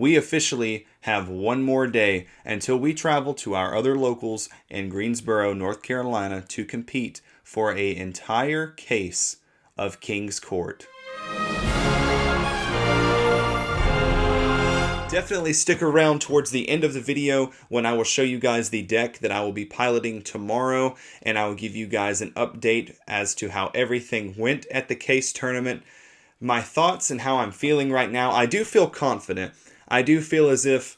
we officially have one more day until we travel to our other locals in Greensboro, North Carolina to compete for an entire case of King's Court. Definitely stick around towards the end of the video when I will show you guys the deck that I will be piloting tomorrow, and I will give you guys an update as to how everything went at the case tournament. My thoughts and how I'm feeling right now. I do feel confident. I do feel as if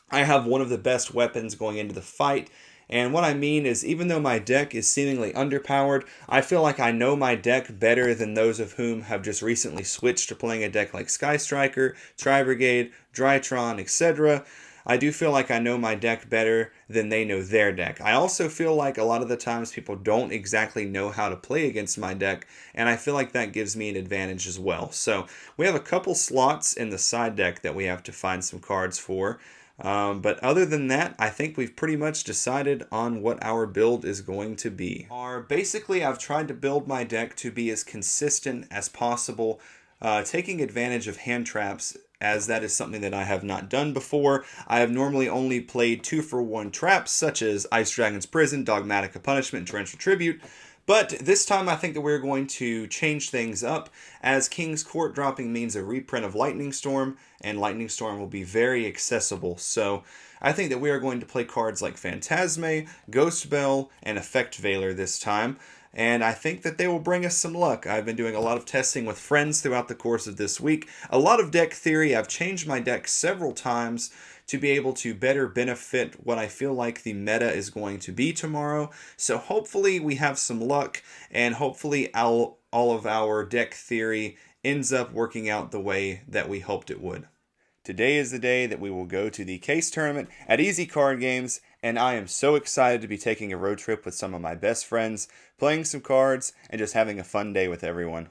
I have one of the best weapons going into the fight. And what I mean is, even though my deck is seemingly underpowered, I feel like I know my deck better than those of whom have just recently switched to playing a deck like Sky Striker, Tri-Brigade, Drytron, etc. I do feel like I know my deck better than they know their deck. I also feel like a lot of the times people don't exactly know how to play against my deck, and I feel like that gives me an advantage as well. So we have a couple slots in the side deck that we have to find some cards for. But other than that, I think we've pretty much decided on what our build is going to be. Basically, I've tried to build my deck to be as consistent as possible, taking advantage of hand traps, as that is something that I have not done before. I have normally only played 2-for-1 traps, such as Ice Dragon's Prison, Dogmatica Punishment, and Torrential Tribute. But this time I think that we're going to change things up, as King's Court dropping means a reprint of Lightning Storm, and Lightning Storm will be very accessible. So I think that we are going to play cards like Fantasme, Ghost Bell, and Effect Veiler this time, and I think that they will bring us some luck. I've been doing a lot of testing with friends throughout the course of this week, a lot of deck theory. I've changed my deck several times to be able to better benefit what I feel like the meta is going to be tomorrow. So hopefully we have some luck, and hopefully all of our deck theory ends up working out the way that we hoped it would. Today is the day that we will go to the case tournament at Easy Card Games, and I am so excited to be taking a road trip with some of my best friends, playing some cards, and just having a fun day with everyone.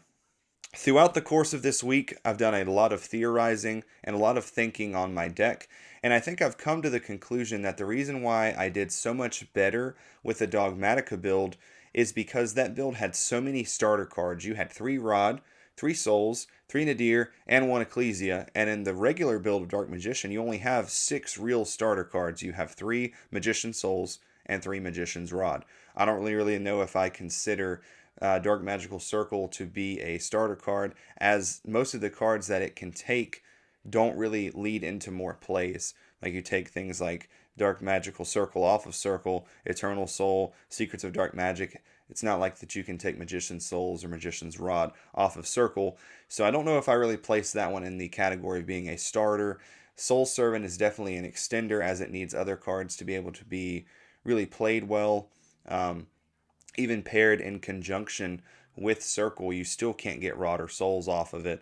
Throughout the course of this week, I've done a lot of theorizing and a lot of thinking on my deck, and I think I've come to the conclusion that the reason why I did so much better with the Dogmatica build is because that build had so many starter cards. You had 3 Rod, 3 Souls, 3 Nadir, and 1 Ecclesia, and in the regular build of Dark Magician, you only have 6 real starter cards. You have 3 Magician Souls and 3 Magician's Rod. I don't really know if I consider Dark Magical Circle to be a starter card, as most of the cards that it can take don't really lead into more plays. Like, you take things like Dark Magical Circle off of Circle, Eternal Soul, Secrets of Dark Magic. It's not like that you can take Magician's Souls or Magician's Rod off of Circle. So I don't know if I really place that one in the category of being a starter. Soul Servant is definitely an extender, as it needs other cards to be able to be really played well. Even paired in conjunction with Circle, you still can't get Rod or Souls off of it.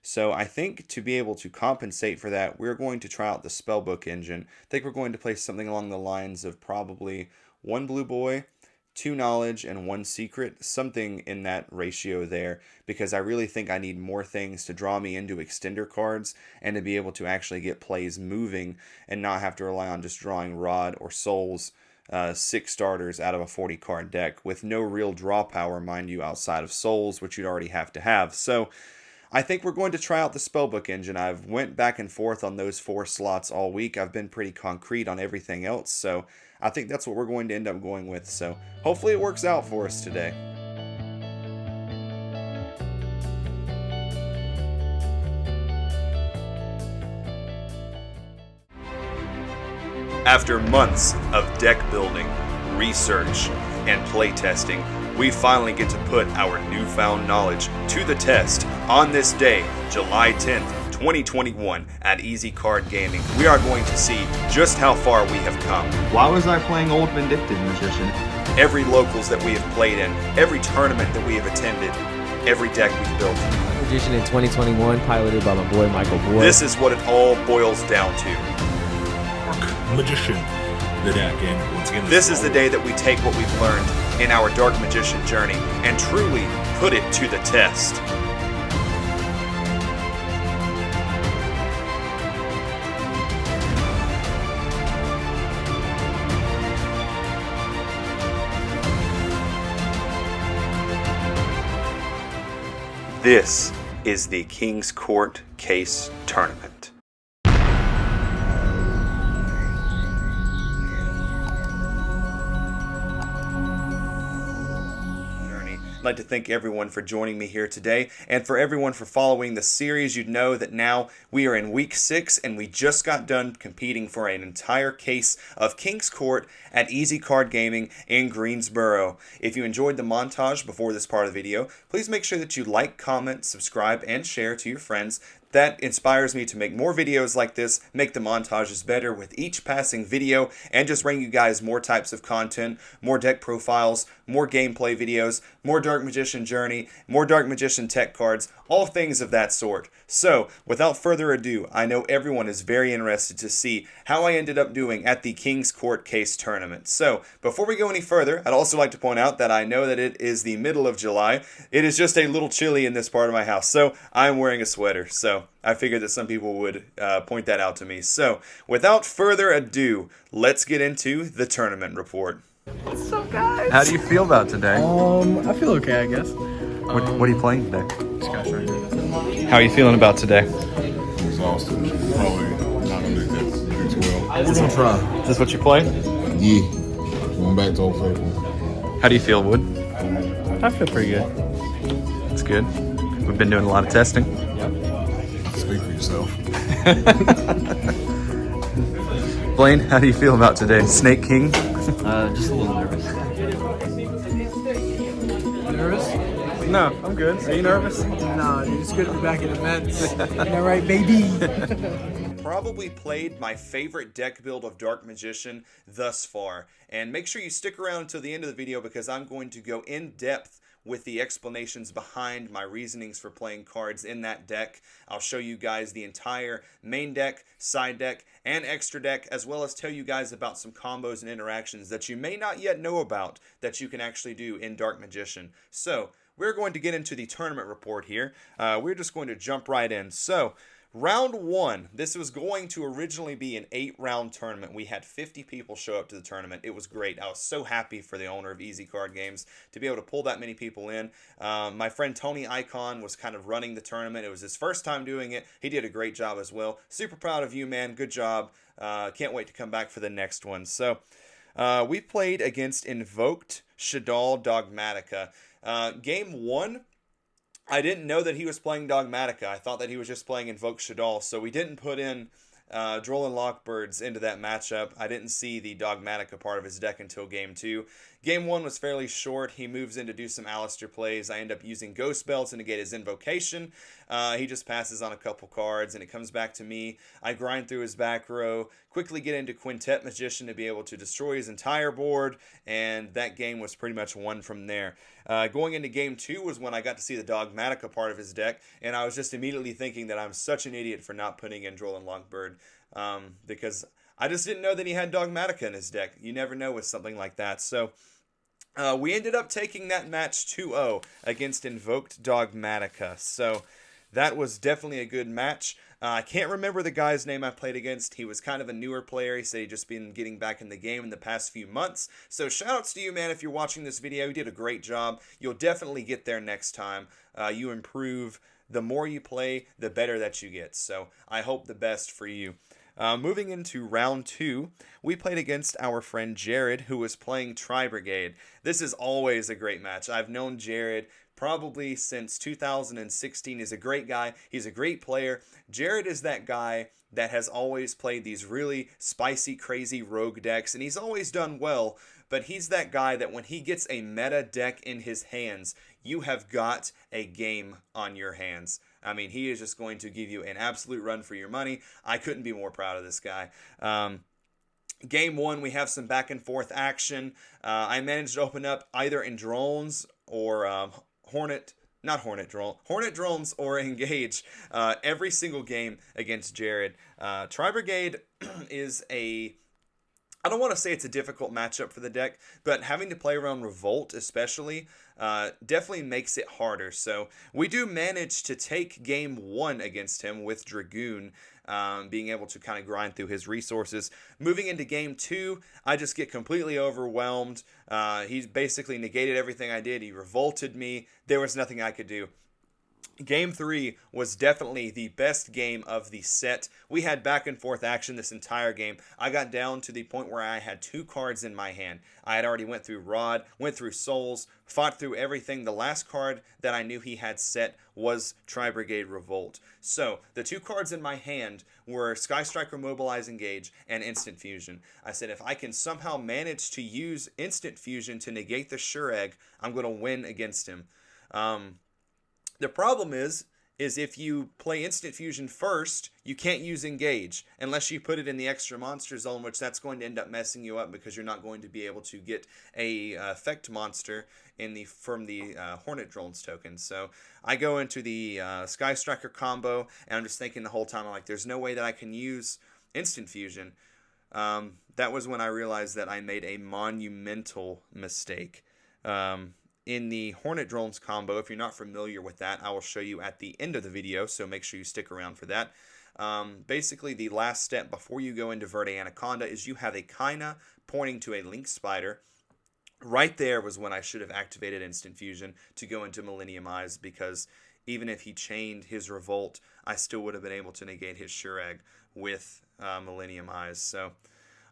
So I think to be able to compensate for that, we're going to try out the Spellbook Engine. I think we're going to play something along the lines of probably 1 Blue Boy, 2 Knowledge, and 1 Secret. Something in that ratio there, because I really think I need more things to draw me into extender cards and to be able to actually get plays moving and not have to rely on just drawing Rod or Souls, 6 starters out of a 40 card deck with no real draw power, mind you, outside of Souls, which you'd already have to have. So I think we're going to try out the Spellbook Engine. I've went back and forth on those 4 slots all week. I've been pretty concrete on everything else, so I think that's what we're going to end up going with. So hopefully it works out for us today. After months of deck building, research, and playtesting, we finally get to put our newfound knowledge to the test on this day, July 10th, 2021, at Easy Card Gaming. We are going to see just how far we have come. Why was I playing Old Vindictive Magician? Every locals that we have played in, every tournament that we have attended, every deck we've built. Magician in 2021, piloted by my boy Michael Boyd. This is what it all boils down to. Magician, the deck, and once again, this is the day that we take what we've learned in our Dark Magician journey and truly put it to the test. This is the King's Court Case Tournament. like to thank everyone for joining me here today, and for everyone for following the series. You'd know that now we are in week 6, and we just got done competing for an entire case of King's Court at Easy Card Gaming in Greensboro. If you enjoyed the montage before this part of the video, please make sure that you like, comment, subscribe, and share to your friends. That inspires me to make more videos like this, make the montages better with each passing video, and just bring you guys more types of content, more deck profiles, more gameplay videos, more Dark Magician Journey, more Dark Magician tech cards, all things of that sort. So, without further ado, I know everyone is very interested to see how I ended up doing at the King's Court Case Tournament. So, before we go any further, I'd also like to point out that I know that it is the middle of July. It is just a little chilly in this part of my house, so I'm wearing a sweater. So, I figured that some people would point that out to me. So, without further ado, let's get into the tournament report. What's up, guys? How do you feel about today? I feel okay, I guess. What are you playing today? Sky Striker. How are you feeling about today? Exhausted. Probably not gonna make that too well. We're gonna try. Is this what you're playing? Yeah. Going back to Old Faithful. How do you feel, Wood? I feel pretty good. It's good. We've been doing a lot of testing. Speak for yourself. Blaine, how do you feel about today? Snake King? Just a little nervous. Nervous? No, I'm good. Are you nervous? No, dude, it's good to be back in events. All right, baby. Probably played my favorite deck build of Dark Magician thus far. And make sure you stick around until the end of the video because I'm going to go in depth with the explanations behind my reasonings for playing cards in that deck. I'll show you guys the entire main deck, side deck, and extra deck, as well as tell you guys about some combos and interactions that you may not yet know about that you can actually do in Dark Magician. So, we're going to get into the tournament report here. We're just going to jump right in. So, Round 1, this was going to originally be an 8-round tournament. We had 50 people show up to the tournament. It was great. I was so happy for the owner of Easy Card Games to be able to pull that many people in. My friend Tony Icon was kind of running the tournament. It was his first time doing it. He did a great job as well. Super proud of you, man. Good job. Can't wait to come back for the next one. So, we played against Invoked Shadal Dogmatica. Game 1, I didn't know that he was playing Dogmatica. I thought that he was just playing Invoke Shadal, so we didn't put in Droll and Lockbirds into that matchup. I didn't see the Dogmatica part of his deck until Game 2. Game 1 was fairly short. He moves in to do some Alistair plays. I end up using Ghost Spell to negate his invocation. He just passes on a couple cards, and it comes back to me. I grind through his back row, quickly get into Quintet Magician to be able to destroy his entire board, and that game was pretty much won from there. Going into Game 2 was when I got to see the Dogmatica part of his deck, and I was just immediately thinking that I'm such an idiot for not putting in Droll and Lockbird, because I just didn't know that he had Dogmatica in his deck. You never know with something like that. So, we ended up taking that match 2-0 against Invoked Dogmatica. So, that was definitely a good match. I can't remember the guy's name I played against. He was kind of a newer player. He said he'd just been getting back in the game in the past few months. So shoutouts to you, man, if you're watching this video. You did a great job. You'll definitely get there next time. You improve. The more you play, the better that you get. So I hope the best for you. Moving into round 2, we played against our friend Jared, who was playing Tri-Brigade. This is always a great match. I've known Jared probably since 2016. He's a great guy. He's a great player. Jared is that guy that has always played these really spicy, crazy rogue decks, and he's always done well, but he's that guy that when he gets a meta deck in his hands, you have got a game on your hands. I mean, he is just going to give you an absolute run for your money. I couldn't be more proud of this guy. Game 1, we have some back and forth action. I managed to open up either in drones or Hornet drones or engage every single game against Jared. Tri-Brigade is I don't want to say it's a difficult matchup for the deck, but having to play around Revolt especially definitely makes it harder. So we do manage to take game 1 against him with Dragoon, being able to kind of grind through his resources. Moving into game 2, I just get completely overwhelmed. He's basically negated everything I did. He revolted me. There was nothing I could do. Game 3 was definitely the best game of the set. We had back and forth action this entire game. I got down to the point where I had 2 cards in my hand. I had already went through Rod, went through Souls, fought through everything. The last card that I knew he had set was Tri-Brigade Revolt. So, the 2 cards in my hand were Sky Striker Mobilize Engage and Instant Fusion. I said if I can somehow manage to use Instant Fusion to negate the Sure Egg, I'm going to win against him. The problem is if you play Instant Fusion first, you can't use Engage unless you put it in the extra monster zone, which that's going to end up messing you up because you're not going to be able to get a effect monster from the Hornet Drones token. So I go into the Sky Striker combo, and I'm just thinking the whole time, I'm like, there's no way that I can use Instant Fusion. That was when I realized that I made a monumental mistake. In the Hornet Drones combo, if you're not familiar with that, I will show you at the end of the video, so make sure you stick around for that. Basically, the last step before you go into Verde Anaconda is you have a Kaina pointing to a Link Spider. Right there was when I should have activated Instant Fusion to go into Millennium Eyes, because even if he chained his Revolt, I still would have been able to negate his Sure Egg with Millennium Eyes. So,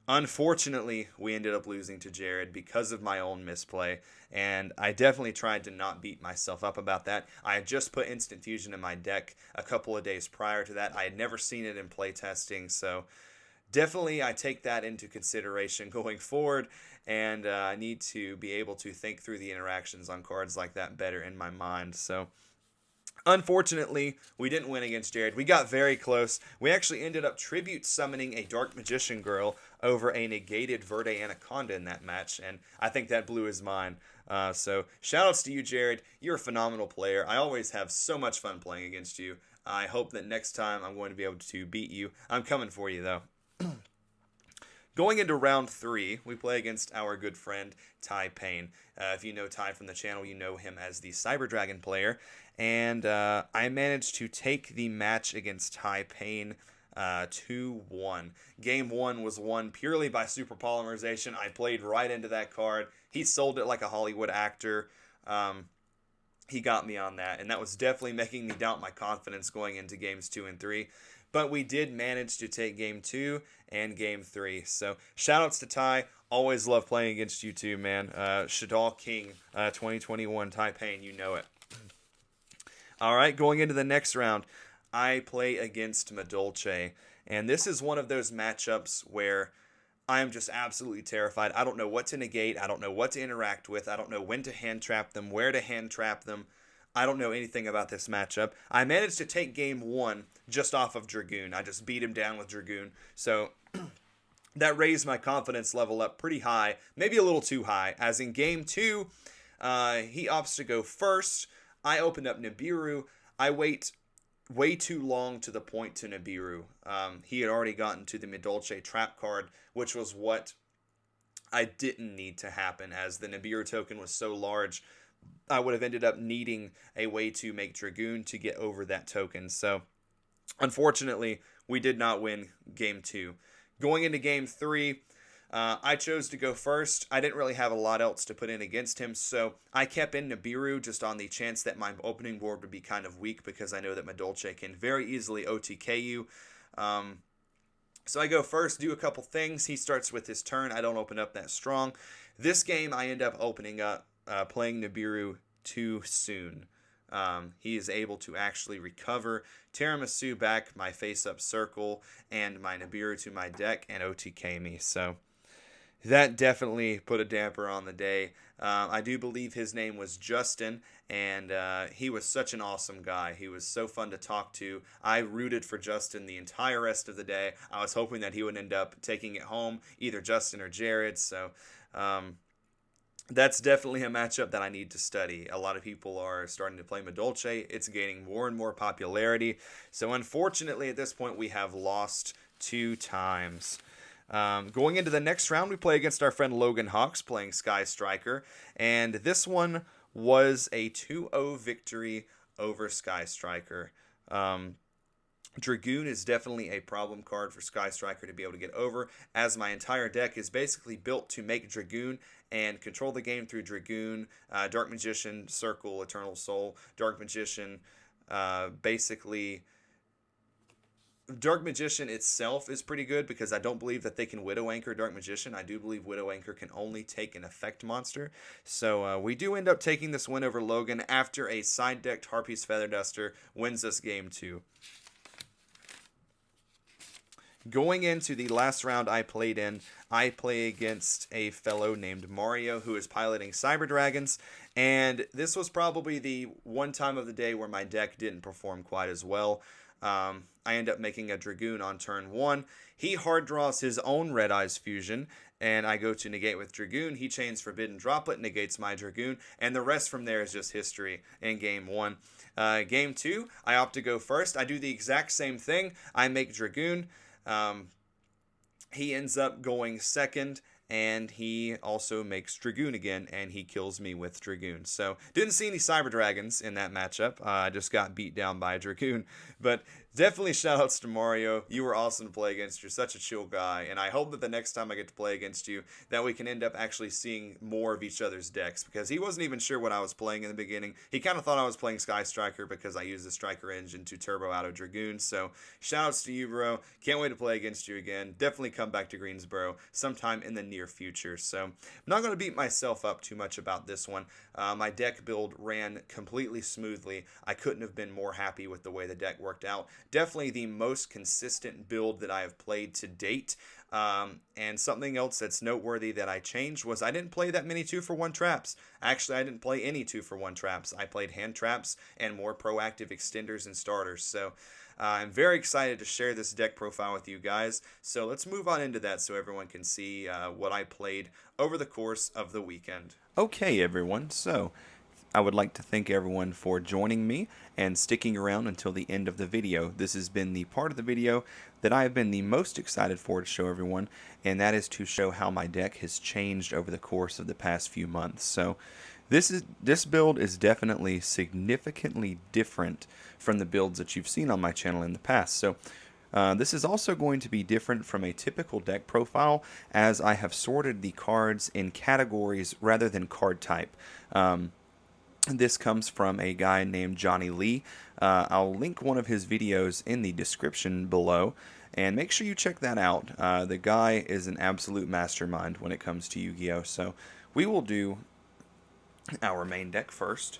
unfortunately, we ended up losing to Jared because of my own misplay, and I definitely tried to not beat myself up about that. I had just put Instant Fusion in my deck a couple of days prior to that. I had never seen it in playtesting, so definitely I take that into consideration going forward, and I need to be able to think through the interactions on cards like that better in my mind. So unfortunately, we didn't win against Jared. We got very close. We actually ended up tribute summoning a Dark Magician Girl over a negated Verde Anaconda in that match, and I think that blew his mind. So shoutouts to you, Jared. You're a phenomenal player. I always have so much fun playing against you. I hope that next time I'm going to be able to beat you. I'm coming for you, though. Going into round 3, we play against our good friend, Typhoon. If you know Ty from the channel, you know him as the Cyber Dragon player. And I managed to take the match against Typhoon 2-1. Game 1 was won purely by super polymerization. I played right into that card. He sold it like a Hollywood actor. He got me on that, and that was definitely making me doubt my confidence going into games 2 and 3. But we did manage to take Game 2 and Game 3. So, shoutouts to Ty. Always love playing against you too, man. Shadal King 2021 Typhoon, you know it. Alright, going into the next round, I play against Madolche. And this is one of those matchups where I am just absolutely terrified. I don't know what to negate. I don't know what to interact with. I don't know when to hand trap them, where to hand trap them. I don't know anything about this matchup. I managed to take Game 1 just off of Dragoon. I just beat him down with Dragoon. So that raised my confidence level up pretty high, maybe a little too high, as in Game 2, he opts to go first. I opened up Nibiru. I wait way too long to the point to Nibiru. He had already gotten to the Madolche trap card, which was what I didn't need to happen, as the Nibiru token was so large. I would have ended up needing a way to make Dragoon to get over that token. So, unfortunately, we did not win Game 2. Going into Game 3, I chose to go first. I didn't really have a lot else to put in against him, so I kept in Nibiru just on the chance that my opening board would be kind of weak, because I know that Madolche can very easily OTK you. So I go first, do a couple things. He starts with his turn. I don't open up that strong. This game, I end up opening up, playing Nibiru too soon. He is able to actually recover Tiramisu back, my face-up circle, and my Nibiru to my deck, and OTK me. So that definitely put a damper on the day. I do believe his name was Justin, and he was such an awesome guy. He was so fun to talk to. I rooted for Justin the entire rest of the day. I was hoping that he would end up taking it home, either Justin or Jared. So that's definitely a matchup that I need to study. A lot of people are starting to play Madolche. It's gaining more and more popularity. So unfortunately, at this point, we have lost 2 times. Going into the next round, we play against our friend Logan Hawks, playing Sky Striker. And this one was a 2-0 victory over Sky Striker. Dragoon is definitely a problem card for Sky Striker to be able to get over, as my entire deck is basically built to make Dragoon and control the game through Dragoon, Dark Magician, Circle, Eternal Soul, Dark Magician, Basically, Dark Magician itself is pretty good because I don't believe that they can Widow Anchor Dark Magician. I do believe Widow Anchor can only take an effect monster. So we do end up taking this win over Logan after a side-decked Harpy's Feather Duster wins us game 2. Going into the last round I played in, I play against a fellow named Mario who is piloting Cyber Dragons, and this was probably the one time of the day where my deck didn't perform quite as well. I end up making a Dragoon on turn 1. He hard draws his own Red Eyes Fusion, and I go to negate with Dragoon. He chains Forbidden Droplet, negates my Dragoon, and the rest from there is just history in game 1. Game 2, I opt to go first. I do the exact same thing. I make Dragoon. He ends up going second, and he also makes Dragoon again, and he kills me with Dragoon. So, didn't see any Cyber Dragons in that matchup. I just got beat down by Dragoon. But definitely shoutouts to Mario. You were awesome to play against. You're such a chill guy, and I hope that the next time I get to play against you, that we can end up actually seeing more of each other's decks, because he wasn't even sure what I was playing in the beginning. He kind of thought I was playing Sky Striker because I used the Striker engine to turbo out of Dragoon. So, shoutouts to you, bro. Can't wait to play against you again. Definitely come back to Greensboro sometime in the near future. So, I'm not going to beat myself up too much about this one. My deck build ran completely smoothly. I couldn't have been more happy with the way the deck worked out. Definitely the most consistent build that I have played to date. And something else that's noteworthy that I changed was I didn't play that many 2-for-1 traps. Actually, I didn't play any 2-for-1 traps. I played hand traps and more proactive extenders and starters. So I'm very excited to share this deck profile with you guys. So let's move on into that so everyone can see what I played over the course of the weekend. Okay, everyone. So I would like to thank everyone for joining me and sticking around until the end of the video. This has been the part of the video that I have been the most excited for to show everyone, and that is to show how my deck has changed over the course of the past few months. So this build is definitely significantly different from the builds that you've seen on my channel in the past. So this is also going to be different from a typical deck profile, as I have sorted the cards in categories rather than card type. This comes from a guy named Johnny Lee. I'll link one of his videos in the description below, and make sure you check that out. The guy is an absolute mastermind when it comes to Yu-Gi-Oh! So we will do our main deck first.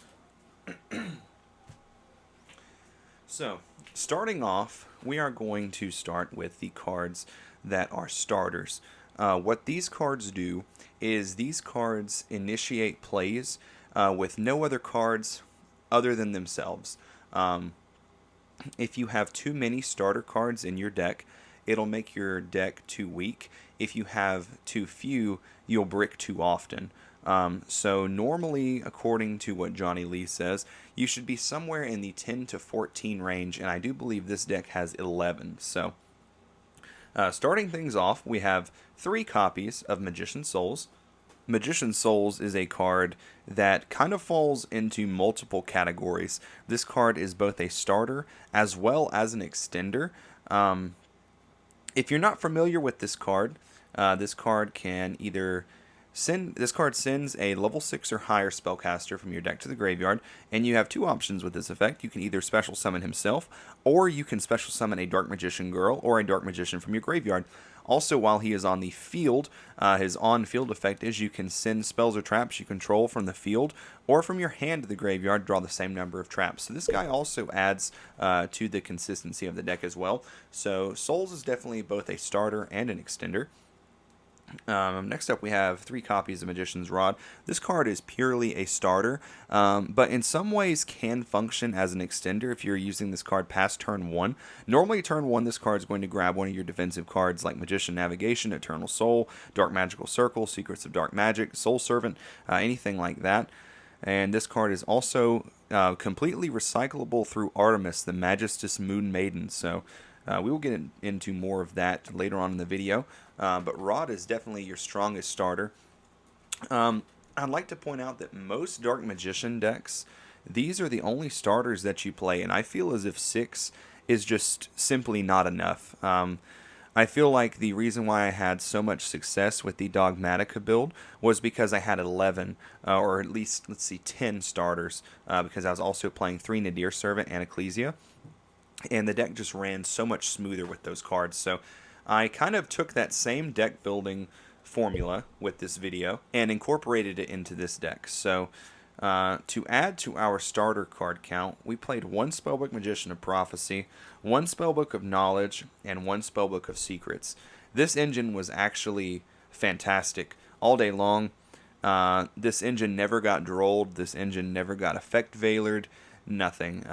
So, starting off, we are going to start with the cards that are starters. What these cards do is these cards initiate plays with no other cards other than themselves. If you have too many starter cards in your deck, it'll make your deck too weak. If you have too few, you'll brick too often. So normally, according to what Johnny Lee says, you should be somewhere in the 10 to 14 range, and I do believe this deck has 11. So starting things off, we have 3 copies of Magician Souls. Magician Souls is a card that kind of falls into multiple categories. This card is both a starter as well as an extender. If you're not familiar with this card can either this card sends a level 6 or higher spellcaster from your deck to the graveyard, and you have 2 options with this effect. You can either special summon himself, or you can special summon a Dark Magician girl or a Dark Magician from your graveyard. Also, while he is on the field, his on-field effect is you can send spells or traps you control from the field or from your hand to the graveyard, draw the same number of traps. So this guy also adds to the consistency of the deck as well. So Souls is definitely both a starter and an extender. Next up, we have 3 copies of Magician's Rod. This card is purely a starter, but in some ways can function as an extender if you're using this card past turn 1. Normally, turn 1, this card is going to grab one of your defensive cards like Magician Navigation, Eternal Soul, Dark Magical Circle, Secrets of Dark Magic, Soul Servant, anything like that. And this card is also completely recyclable through Artemis, the Magistus Moon Maiden. So we will get into more of that later on in the video. But Rod is definitely your strongest starter. I'd like to point out that most Dark Magician decks, these are the only starters that you play, and I feel as if 6 is just simply not enough. I feel like the reason why I had so much success with the Dogmatica build was because I had 11, or at least, let's see, 10 starters, because I was also playing 3 Nadir Servant and Ecclesia, and the deck just ran so much smoother with those cards. So I kind of took that same deck building formula with this video and incorporated it into this deck. So to add to our starter card count, we played 1 Spellbook Magician of Prophecy, 1 Spellbook of Knowledge, and 1 Spellbook of Secrets. This engine was actually fantastic all day long. This engine never got drolled. This engine never got effect veilered. Nothing.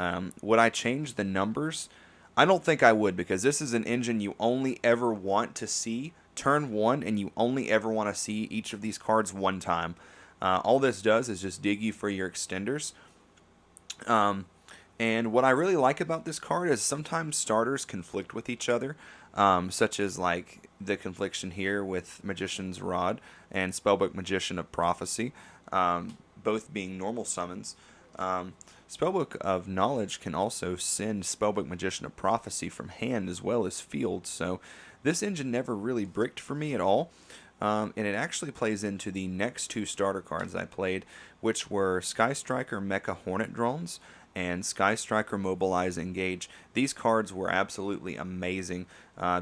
Would I change the numbers? I don't think I would, because this is an engine you only ever want to see turn 1, and you only ever want to see each of these cards one time. All this does is just dig you for your extenders. And what I really like about this card is sometimes starters conflict with each other, such as like the confliction here with Magician's Rod and Spellbook Magician of Prophecy, both being normal summons. Spellbook of Knowledge can also send Spellbook Magician of Prophecy from hand as well as field, so this engine never really bricked for me at all. And it actually plays into the next 2 starter cards I played, which were Sky Striker Mecha Hornet Drones and Sky Striker Mobilize Engage. These cards were absolutely amazing.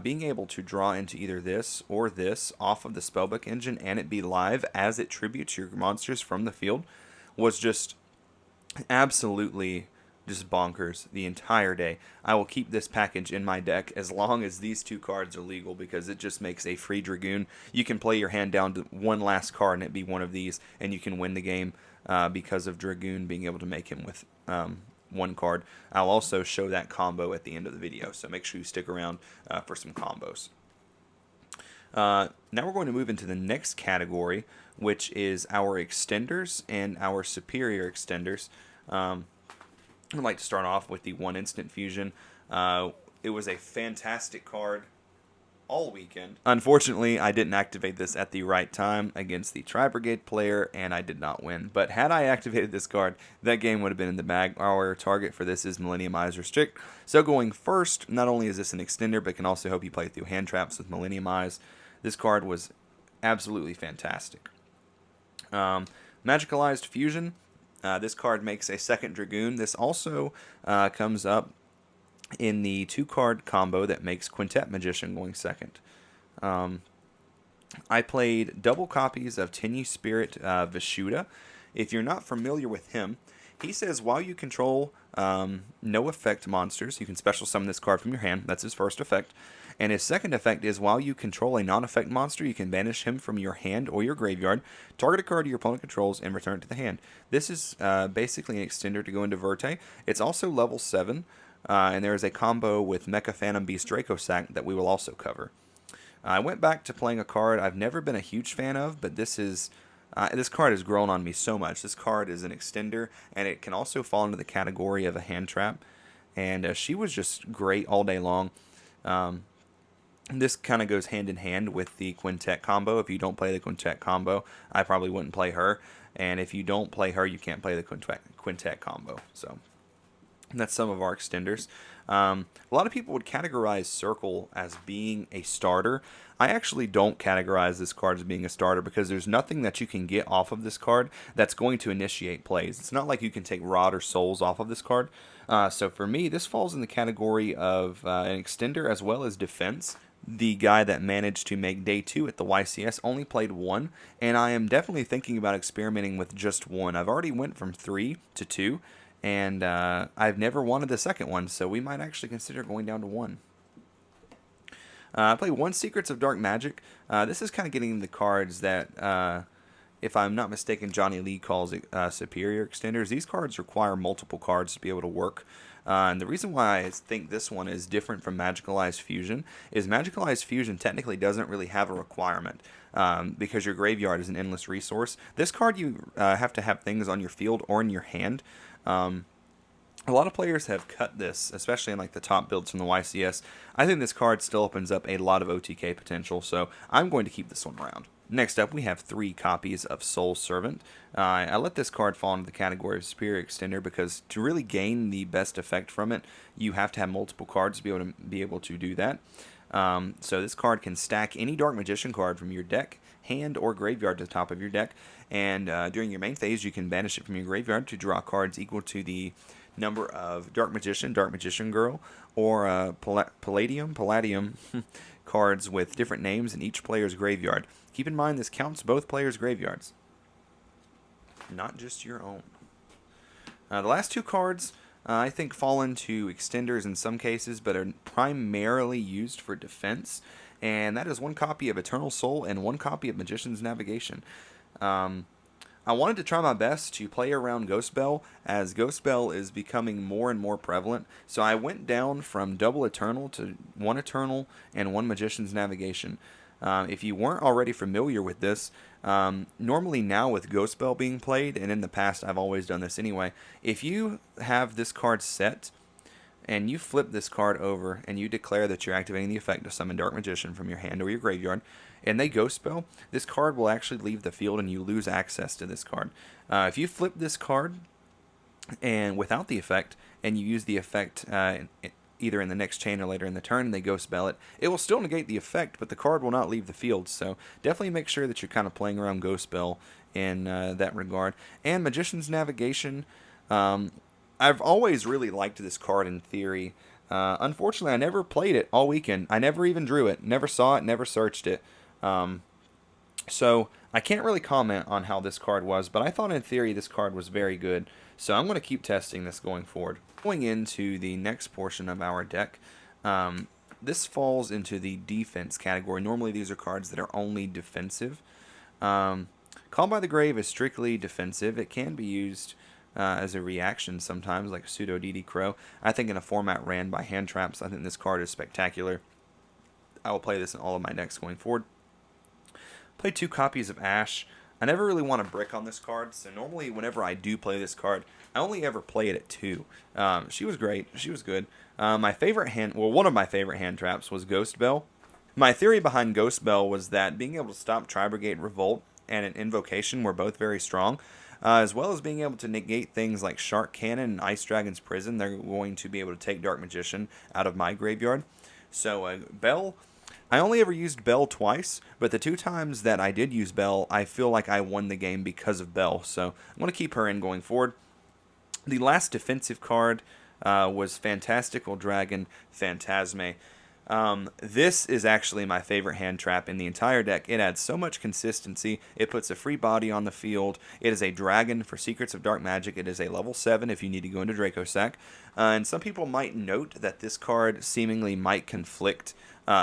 Being able to draw into either this or this off of the Spellbook Engine and it be live as it tributes your monsters from the field was just absolutely just bonkers the entire day. I will keep this package in my deck as long as these 2 cards are legal, because it just makes a free Dragoon. You can play your hand down to one last card and it be one of these, and you can win the game because of Dragoon being able to make him with 1 card. I'll also show that combo at the end of the video, so make sure you stick around for some combos. Now we're going to move into the next category, which is our extenders and our superior extenders. I'd like to start off with the 1 Instant Fusion. It was a fantastic card all weekend. Unfortunately, I didn't activate this at the right time against the Tri-Brigade player, and I did not win. But had I activated this card, that game would have been in the bag. Our target for this is Millennium Eyes Restrict. So going first, not only is this an extender, but can also help you play through hand traps with Millennium Eyes. This card was absolutely fantastic. Magicalized Fusion. This card makes a 2nd Dragoon. This also comes up in the 2-card combo that makes Quintet Magician going 2nd. I played double copies of Tenyu Spirit Vishuda. If you're not familiar with him, he says while you control no effect monsters, you can special summon this card from your hand. That's his first effect. And his second effect is while you control a non-effect monster, you can banish him from your hand or your graveyard, target a card your opponent controls, and return it to the hand. This is basically an extender to go into Verte. It's also level 7, and there is a combo with Mecha Phantom Beast Draco Sack that we will also cover. I went back to playing a card I've never been a huge fan of, but this card has grown on me so much. This card is an extender, and it can also fall into the category of a hand trap, and she was just great all day long. This kind of goes hand in hand with the Quintet combo. If you don't play the Quintet combo, I probably wouldn't play her. And if you don't play her, you can't play the Quintet combo. So that's some of our extenders. A lot of people would categorize Circle as being a starter. I actually don't categorize this card as being a starter because there's nothing that you can get off of this card that's going to initiate plays. It's not like you can take Rod or Souls off of this card. So for me, this falls in the category of an extender as well as defense. The guy that managed to make day 2 at the YCS only played 1, and I am definitely thinking about experimenting with just 1. I've already went from 3 to 2, and I've never wanted the second one, so we might actually consider going down to 1. I played 1 Secrets of Dark Magic. This is kind of getting the cards that, if I'm not mistaken, Johnny Lee calls it superior extenders. These cards require multiple cards to be able to work. And the reason why I think this one is different from Magicalized Fusion is Magicalized Fusion technically doesn't really have a requirement because your graveyard is an endless resource. This card you have to have things on your field or in your hand. A lot of players have cut this, especially in like the top builds from the YCS. I think this card still opens up a lot of OTK potential, so I'm going to keep this one around. Next up, we have 3 copies of Soul Servant. I let this card fall into the category of Superior Extender because to really gain the best effect from it, you have to have multiple cards to be able to do that. So this card can stack any Dark Magician card from your deck, hand, or graveyard to the top of your deck. And during your main phase, you can banish it from your graveyard to draw cards equal to the number of Dark Magician Girl, or Palladium cards with different names in each player's graveyard. Keep in mind this counts both players' graveyards, not just your own. The last two cards I think fall into extenders in some cases, but are primarily used for defense, and that is one copy of Eternal Soul and one copy of Magician's Navigation. I wanted to try my best to play around Ghost Bell, as Ghost Bell is becoming more and more prevalent, so I went down from double Eternal to one Eternal and one Magician's Navigation. If you weren't already familiar with this, normally now with Ghost Bell being played, and in the past I've always done this anyway, if you have this card set, and you flip this card over, and you declare that you're activating the effect to summon Dark Magician from your hand or your graveyard, and they Ghost Bell, this card will actually leave the field and you lose access to this card. If you flip this card and without the effect, and you use the effect either in the next chain or later in the turn, and they Ghost Bell it, it will still negate the effect, but the card will not leave the field. So definitely make sure that you're kind of playing around Ghost Bell in that regard. And Magician's Navigation, I've always really liked this card in theory. Unfortunately, I never played it all weekend. I never even drew it, never saw it, never searched it. So I can't really comment on how this card was, but I thought in theory this card was very good. So I'm going to keep testing this going forward. Going into the next portion of our deck, this falls into the defense category. Normally these are cards that are only defensive. Call by the Grave is strictly defensive. It can be used as a reaction sometimes, like a pseudo DD Crow. I think in a format ran by hand traps, I think this card is spectacular. I will play this in all of my decks going forward. Play 2 copies of Ash. I never really want to brick on this card, so normally whenever I do play this card, I only ever play it at 2. She was great. She was good. My favorite one of my favorite hand traps was Ghost Bell. My theory behind Ghost Bell was that being able to stop Tri-Brigade Revolt and an Invocation were both very strong, as well as being able to negate things like Shark Cannon and Ice Dragon's Prison. They're going to be able to take Dark Magician out of my graveyard. So Bell, I only ever used Bell twice, but the 2 times that I did use Bell, I feel like I won the game because of Bell. So I'm going to keep her in going forward. The last defensive card was Fantastical Dragon Fantasme. This is actually my favorite hand trap in the entire deck. It adds so much consistency. It puts a free body on the field. It is a dragon for Secrets of Dark Magic. It is a level 7 if you need to go into Dracosac. And some people might note that this card seemingly might conflict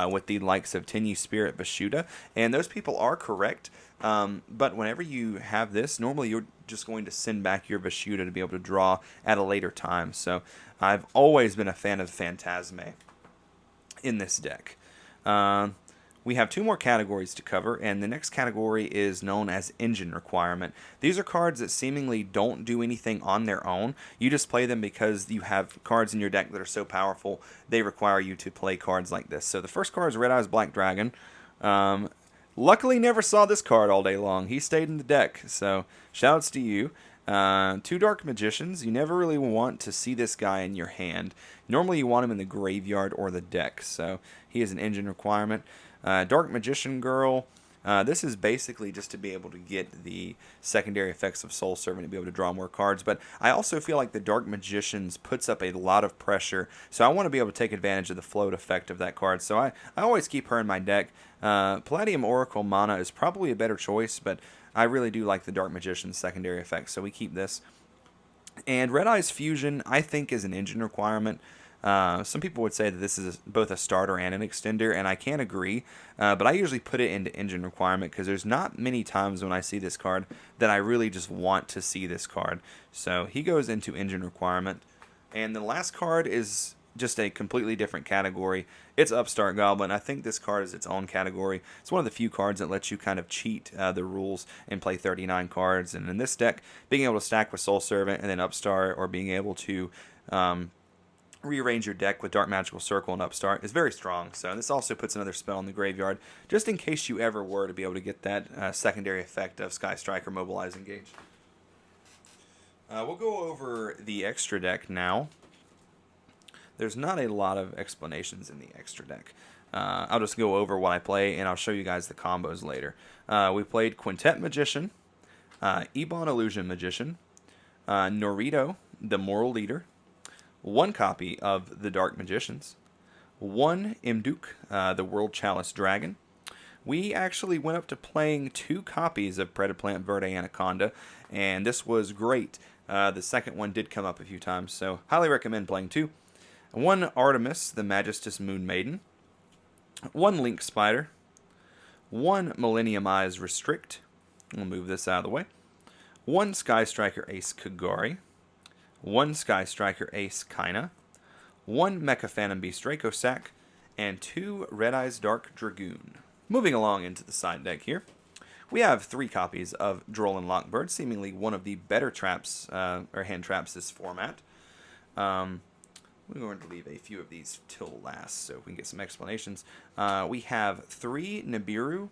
with the likes of Tenyi Spirit Bashuda, and those people are correct. But whenever you have this, normally you're just going to send back your Bashuda to be able to draw at a later time. So I've always been a fan of Fantasme in this deck. We have 2 more categories to cover, and the next category is known as Engine Requirement. These are cards that seemingly don't do anything on their own. You just play them because you have cards in your deck that are so powerful, they require you to play cards like this. So the first card is Red Eyes Black Dragon. Luckily never saw this card all day long. He stayed in the deck, so shoutouts to you. 2 Dark Magicians. You never really want to see this guy in your hand. Normally you want him in the graveyard or the deck, so he is an Engine Requirement. Dark Magician Girl. This is basically just to be able to get the secondary effects of Soul Servant to be able to draw more cards, but I also feel like the Dark Magicians puts up a lot of pressure, so I want to be able to take advantage of the float effect of that card, so I always keep her in my deck. Palladium Oracle Mana is probably a better choice, but I really do like the Dark Magician's secondary effects, so we keep this. And Red Eyes Fusion, I think, is an Engine Requirement. Some people would say that this is both a starter and an extender, and I can't agree, but I usually put it into Engine Requirement because there's not many times when I see this card that I really just want to see this card. So he goes into Engine Requirement. And the last card is just a completely different category. It's Upstart Goblin. I think this card is its own category. It's one of the few cards that lets you kind of cheat the rules and play 39 cards. And in this deck, being able to stack with Soul Servant and then Upstart, or being able to rearrange your deck with Dark Magical Circle and Upstart is very strong. So this also puts another spell in the graveyard, just in case you ever were to be able to get that secondary effect of Sky Striker, Mobilize, Engage. We'll go over the extra deck now. There's not a lot of explanations in the extra deck. I'll just go over what I play, and I'll show you guys the combos later. We played Quintet Magician, Ebon Illusion Magician, Norito, the Moral Leader, 1 copy of the Dark Magicians, 1 Imduk, the World Chalice Dragon. We actually went up to playing 2 copies of Predaplant Verde Anaconda, and this was great. The second one did come up a few times, so highly recommend playing 2. 1 Artemis, the Magistus Moon Maiden, 1 Link Spider, 1 Millennium Eyes Restrict. We'll move this out of the way. 1 Sky Striker Ace Kagari, 1 Sky Striker Ace Kaina, 1 Mecha Phantom Beast Dracosack, and 2 Red Eyes Dark Dragoon. Moving along into the side deck here, we have 3 copies of Droll and Lockbird, seemingly one of the better traps, or hand traps this format. We're going to leave a few of these till last so we can get some explanations. We have 3 Nibiru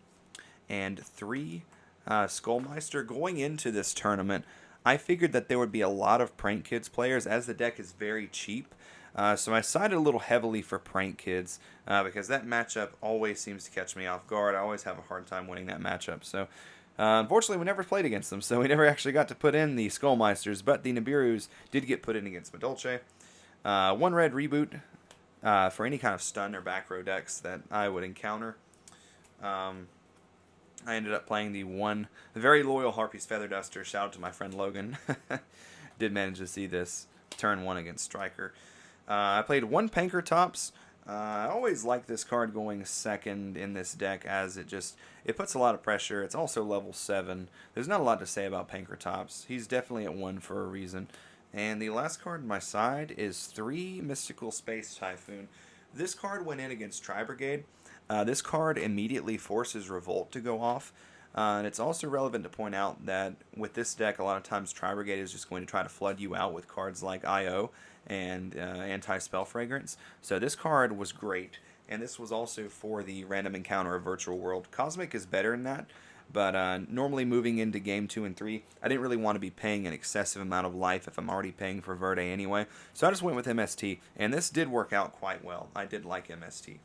and 3 Skullmeister. Going into this tournament, I figured that there would be a lot of Prank Kids players, as the deck is very cheap. So I sided a little heavily for Prank Kids, because that matchup always seems to catch me off guard. I always have a hard time winning that matchup. So unfortunately, we never played against them, so we never actually got to put in the Skullmeisters, but the Nibirus did get put in against Madolche. 1 red reboot for any kind of stun or back row decks that I would encounter. I ended up playing the very loyal Harpy's Feather Duster. Shout out to my friend Logan. Did manage to see this turn 1 against Striker. I played 1 Panker Tops. I always like this card going second in this deck, as it puts a lot of pressure. It's also level 7. There's not a lot to say about Panker Tops. He's definitely at 1 for a reason. And the last card on my side is 3 Mystical Space Typhoon. This card went in against Tri-Brigade. This card immediately forces Revolt to go off. And it's also relevant to point out that with this deck, a lot of times Tri-Brigade is just going to try to flood you out with cards like I.O. and Anti-Spell Fragrance. So this card was great. And this was also for the random encounter of Virtual World. Cosmic is better than that. But normally moving into game 2 and 3, I didn't really want to be paying an excessive amount of life if I'm already paying for Verde anyway. So I just went with MST, and this did work out quite well. I did like MST.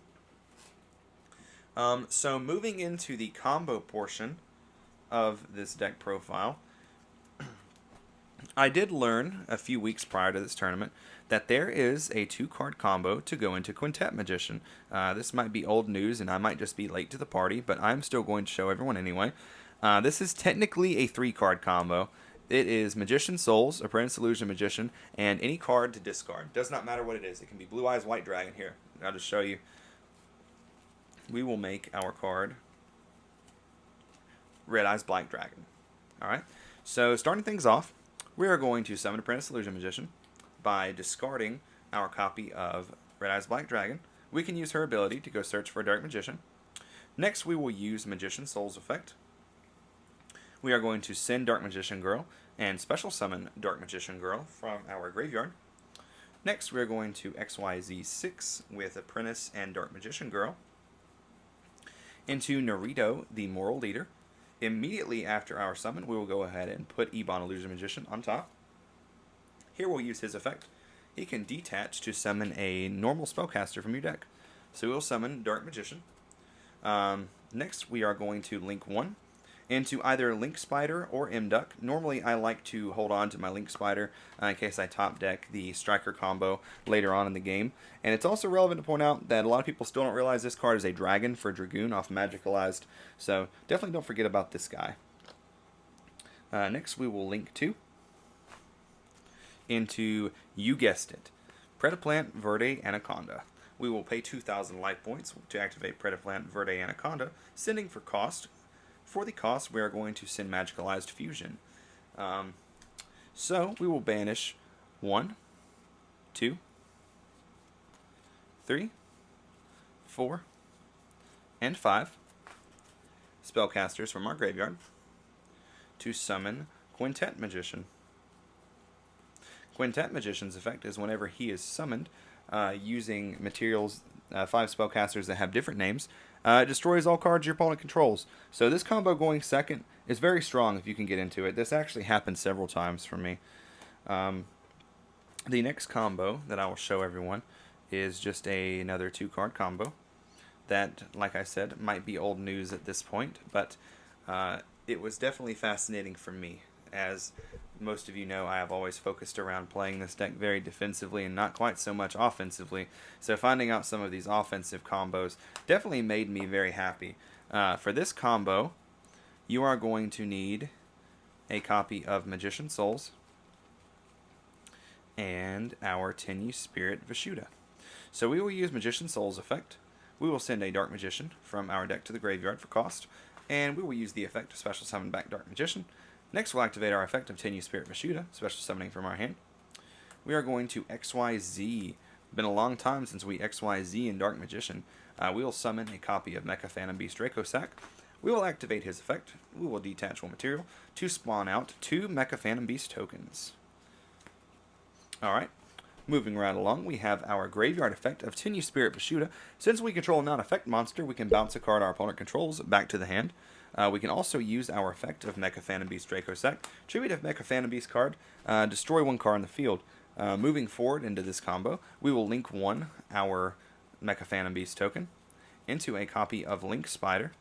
So moving into the combo portion of this deck profile, I did learn a few weeks prior to this tournament that there is a 2-card combo to go into Quintet Magician. This might be old news, and I might just be late to the party, but I'm still going to show everyone anyway. This is technically a 3-card combo. It is Magician Souls, Apprentice Illusion Magician, and any card to discard. Does not matter what it is. It can be Blue Eyes White Dragon here. I'll just show you. We will make our card Red Eyes Black Dragon. Alright, so starting things off, we are going to summon Apprentice Illusion Magician by discarding our copy of Red Eyes Black Dragon. We can use her ability to go search for a Dark Magician. Next, we will use Magician Souls effect. We are going to send Dark Magician Girl and special summon Dark Magician Girl from our graveyard. Next, we are going to XYZ6 with Apprentice and Dark Magician Girl into Norito, the Moral Leader. Immediately after our summon, we will go ahead and put Ebon Illusion Magician on top. Here we'll use his effect. He can detach to summon a normal spellcaster from your deck. So we'll summon Dark Magician. Next, we are going to link 1 into either Link Spider or Imduk. Normally, I like to hold on to my Link Spider in case I top deck the Striker combo later on in the game. And it's also relevant to point out that a lot of people still don't realize this card is a dragon for Dragoon off Magicalized. So definitely don't forget about this guy. Next, we will link 2 into, you guessed it, Predaplant Verde Anaconda. We will pay 2,000 life points to activate Predaplant Verde Anaconda, sending for cost. For the cost, we are going to send Magicalized Fusion. So we will banish 1, 2, 3, 4, and 5 spellcasters from our graveyard to summon Quintet Magician. Quintet Magician's effect is whenever he is summoned using materials, 5 spellcasters that have different names, it destroys all cards your opponent controls. So this combo going second is very strong if you can get into it. This actually happened several times for me. The next combo that I will show everyone is just another 2-card combo. that, like I said, might be old news at this point, but it was definitely fascinating for me. As most of you know, I have always focused around playing this deck very defensively and not quite so much offensively. So finding out some of these offensive combos definitely made me very happy. For this combo, you are going to need a copy of Magician Souls and our Tenyu Spirit Vishuddha. So we will use Magician Souls effect. We will send a Dark Magician from our deck to the graveyard for cost, and we will use the effect to special summon back Dark Magician. Next, we'll activate our effect of Tenyu Spirit Vishuddha, special summoning from our hand. We are going to XYZ. Been a long time since we XYZ in Dark Magician. We will summon a copy of Mecha Phantom Beast Draco Sack. We will activate his effect. We will detach one material to spawn out 2 Mecha Phantom Beast tokens. Alright, moving right along, we have our graveyard effect of Tenyu Spirit Vishuddha. Since we control a non-effect monster, we can bounce a card our opponent controls back to the hand. We can also use our effect of Mecha Phantom Beast Draco Sack. Tribute of Mecha Phantom Beast card, destroy 1 card in the field. Moving forward into this combo, we will link 1, our Mecha Phantom Beast token, into a copy of Link Spider,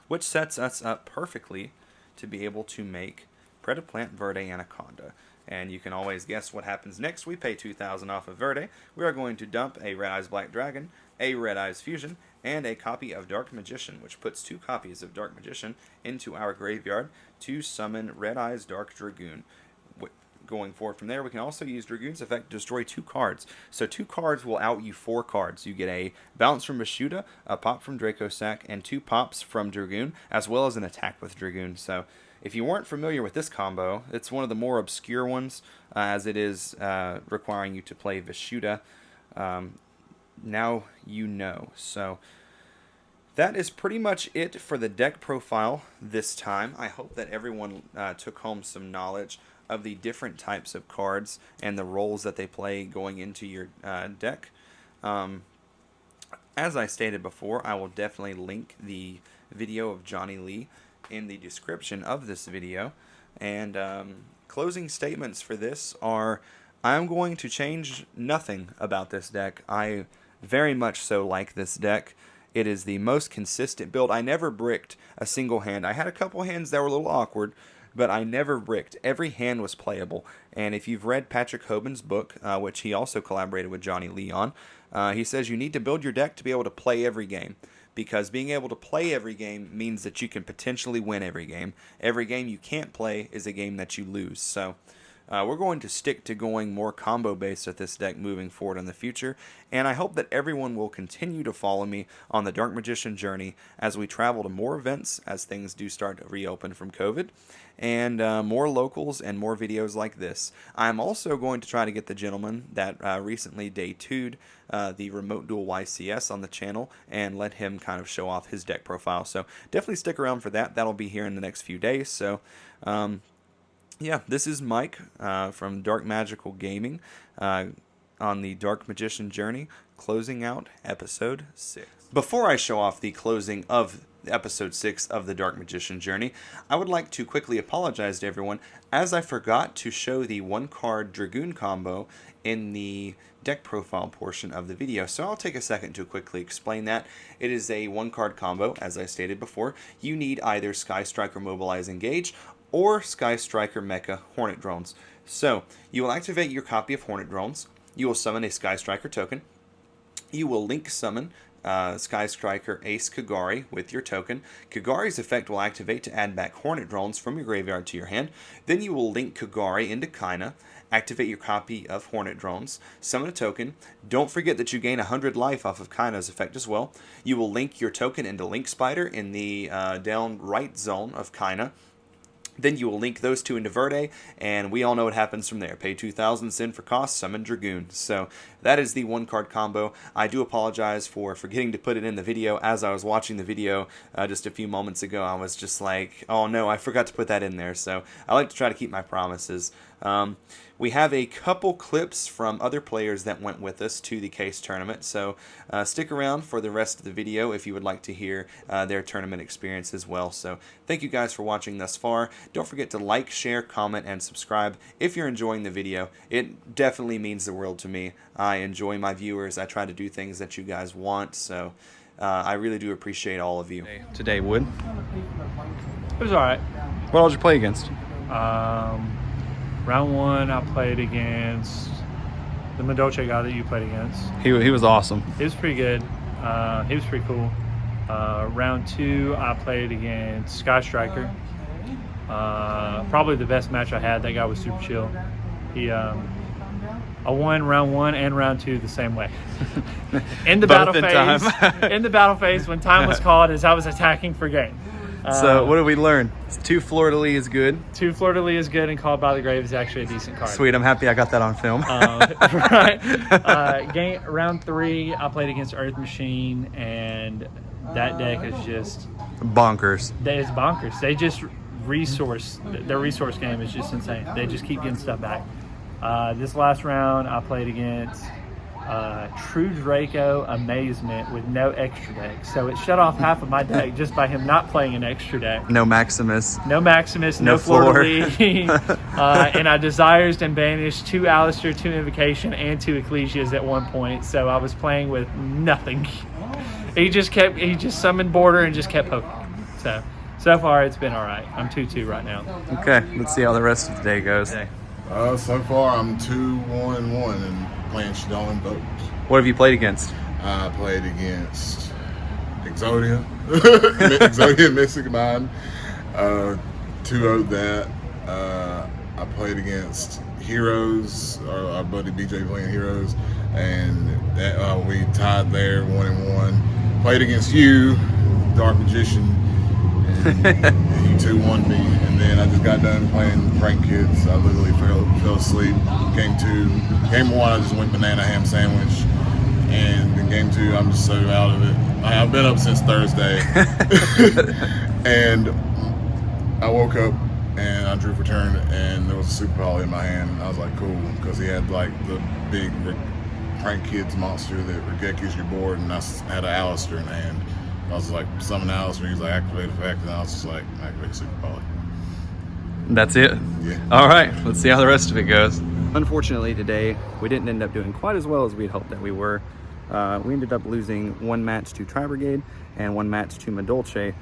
which sets us up perfectly to be able to make Predaplant Verde Anaconda. And you can always guess what happens next. We pay 2,000 off of Verde. We are going to dump a Red Eyes Black Dragon, a Red Eyes Fusion, and a copy of Dark Magician, which puts 2 copies of Dark Magician into our graveyard to summon Red Eyes Dark Dragoon. Going forward from there, we can also use Dragoon's effect to destroy 2 cards. So 2 cards will out you 4 cards. You get a bounce from Vishuddha, a pop from Draco Sack, and 2 pops from Dragoon, as well as an attack with Dragoon. So if you weren't familiar with this combo, it's one of the more obscure ones, as it is requiring you to play Vishuddha. Now you know. So that is pretty much it for the deck profile this time. I hope that everyone took home some knowledge of the different types of cards and the roles that they play going into your deck. As I stated before, I will definitely link the video of Johnny Lee in the description of this video. And closing statements for this are, I'm going to change nothing about this deck. I very much so like this deck. It is the most consistent build. I never bricked a single hand. I had a couple hands that were a little awkward, but I never bricked. Every hand was playable. And if you've read Patrick Hoban's book, which he also collaborated with Johnny Lee on, he says you need to build your deck to be able to play every game. Because being able to play every game means that you can potentially win every game. Every game you can't play is a game that you lose. So we're going to stick to going more combo-based with this deck moving forward in the future, and I hope that everyone will continue to follow me on the Dark Magician journey as we travel to more events as things do start to reopen from COVID, and more locals and more videos like this. I'm also going to try to get the gentleman that recently day-2'd the Remote Duel YCS on the channel and let him kind of show off his deck profile. So definitely stick around for that. That'll be here in the next few days. So yeah, this is Mike from Dark Magical Gaming on the Dark Magician journey, closing out episode 6. Before I show off the closing of episode 6 of the Dark Magician journey, I would like to quickly apologize to everyone, as I forgot to show the 1-card Dragoon combo in the deck profile portion of the video. So I'll take a second to quickly explain that. It is a 1-card combo, as I stated before. You need either Sky Striker Mobilize Engage or Sky Striker Mecha Hornet Drones. So you will activate your copy of Hornet Drones. You will summon a Sky Striker token. You will link summon Sky Striker Ace Kagari with your token. Kagari's effect will activate to add back Hornet Drones from your graveyard to your hand. Then you will link Kagari into Kaina, activate your copy of Hornet Drones, summon a token. Don't forget that you gain 100 life off of Kaina's effect as well. You will link your token into Link Spider in the down right zone of Kaina. Then you will link those 2 into Verde, and we all know what happens from there. Pay 2,000, send for cost, summon Dragoon. So that is the 1-card combo. I do apologize for forgetting to put it in the video. As I was watching the video just a few moments ago, I was just like, oh no, I forgot to put that in there. So I like to try to keep my promises. We have a couple clips from other players that went with us to the case tournament, so stick around for the rest of the video if you would like to hear their tournament experience as well. So thank you guys for watching thus far. Don't forget to like, share, comment, and subscribe if you're enjoying the video. It definitely means the world to me. I enjoy my viewers. I try to do things that you guys want, so I really do appreciate all of you. Today, Wood, It was all right. what all did you play against? Round one, I played against the Medolce guy that you played against. He was awesome. He was pretty good. He was pretty cool. Round two, I played against Sky Striker. Probably the best match I had. That guy was super chill. I won round one and round two the same way. In the battle phase, in the battle phase, when time was called, as I was attacking for game. So what did we learn? 2 fleur-de-lis is good. 2 fleur-de-lis is good, and Called by the Grave is actually a decent card. Sweet, I'm happy I got that on film. Right. Round three, I played against Earth Machine, and that deck is just Bonkers. It's bonkers. They just their resource game is just insane. They just keep getting stuff back. This last round, I played against True Draco Amazement with no extra deck. So it shut off half of my deck just by him not playing an extra deck. No Maximus. No Maximus, no Fleur-de-Lis. And I Desires and banished 2 Alistair, 2 Invocation, and 2 Ecclesias at one point. So I was playing with nothing. He just summoned Border and just kept poking. So far it's been all right. I'm 2-2 right now. Okay, let's see how the rest of the day goes. So far I'm 2-1-1 and playing Shadowing Boats. What have you played against? I played against Exodia, Exodia Mystic Mind, 2-0 that. I played against Heroes, our buddy BJ playing Heroes, and that, we tied there 1-1. Played against you, Dark Magician, and you 2-1 me. And then I just got done playing Prank Kids. I literally fell asleep. Game one, I just went banana ham sandwich. And in game two, I'm just so out of it. I've been up since Thursday. And I woke up and I drew for turn, and there was a Super Poly in my hand. And I was like, cool, because he had like the big Prank Kids monster that Regekis your board, and I had an Alistair in the hand. I was like, summon Alistair, he's like, activate effect, and I was just like, activate Super Poly. That's it? Yeah. All right, let's see how the rest of it goes. Unfortunately today, we didn't end up doing quite as well as we had hoped that we were. We ended up losing 1 match to Tri Brigade and 1 match to Medolce.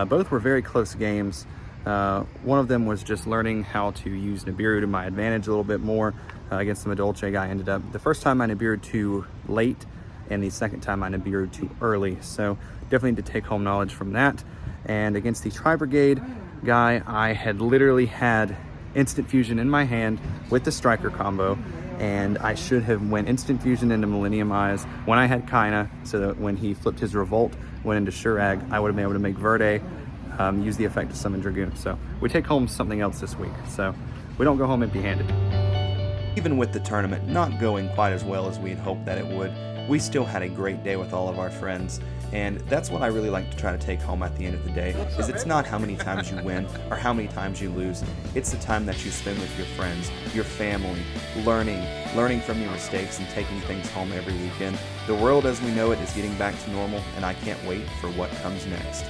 Both were very close games. One of them was just learning how to use Nibiru to my advantage a little bit more. Against the Medolce guy, ended up the first time I Nibiru'd too late, and the second time I Nibiru'd too early. So definitely need to take home knowledge from that. And against the Tri Brigade guy, I had literally had Instant Fusion in my hand with the Striker combo, and I should have went Instant Fusion into Millennium Eyes when I had Kaina, so that when he flipped his Revolt, went into Shurag, I would have been able to make Verde, use the effect to summon Dragoon. So we take home something else this week, so we don't go home empty-handed. Even with the tournament not going quite as well as we had hoped that it would, we still had a great day with all of our friends. And that's what I really like to try to take home at the end of the day, is it's not how many times you win or how many times you lose. It's the time that you spend with your friends, your family, learning from your mistakes and taking things home every weekend. The world as we know it is getting back to normal, and I can't wait for what comes next.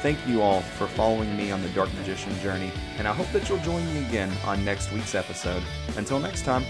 Thank you all for following me on the Dark Magician journey, and I hope that you'll join me again on next week's episode. Until next time.